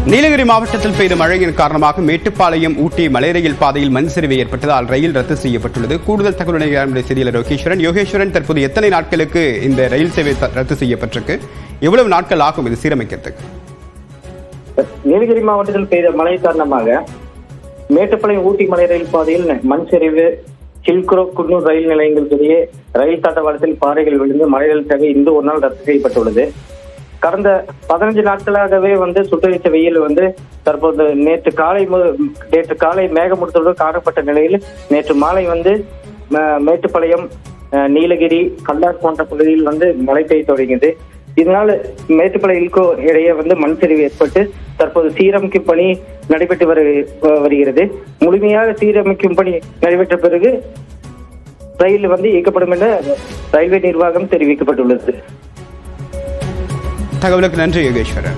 நீலகிரி மாவட்டத்தில் பெய்த மழையின் காரணமாக மேட்டுப்பாளையம் ஊட்டி மலை ரயில் பாதையில் மண் சரிவு ஏற்பட்டதால் ரயில் ரத்து செய்யப்பட்டுள்ளது. கூடுதல் தகவலை செய்தியாளர் யோகேஸ்வரன், தற்போது எத்தனை நாட்களுக்கு இந்த ரயில் சேவை ரத்து செய்யப்பட்டிருக்கு? எவ்வளவு நாட்கள் ஆகும் இது சீரமைக்கிறதுக்கு? நீலகிரி மாவட்டத்தில் பெய்த மழை காரணமாக மேட்டுப்பாளையம் ஊட்டி மலை ரயில் பாதையில் மண் சரிவு, சில்க்ரோ குன்னூர் ரயில் நிலையங்களுக்கிடையே ரயில் தண்டவாளத்தில் பாறைகள் விழுந்து மலை ரயில் சேவை இன்று ஒரு நாள் ரத்து செய்யப்பட்டுள்ளது. கடந்த 15 நாட்களாகவே சுட்டரித்த வெயில் தற்போது நேற்று காலை மேகமூட்டத்தோடு காணப்பட்ட நிலையில் நேற்று மாலை மேட்டுப்பாளையம், நீலகிரி, கல்லார் போன்ற பகுதியில் மழை பெய்ய தொடங்கியது. இதனால் மேட்டுப்பாளையத்திற்கு இடையே மண் சரிவு ஏற்பட்டு தற்போது சீரமைக்கும் பணி நடைபெற்று வருகிறது. முழுமையாக சீரமைக்கும் பணி நடைபெற்ற பிறகு ரயில் இயக்கப்படும் என ரயில்வே நிர்வாகம் தெரிவிக்கப்பட்டுள்ளது. தகவலுக்கு நன்றி யோகேஸ்வரன்.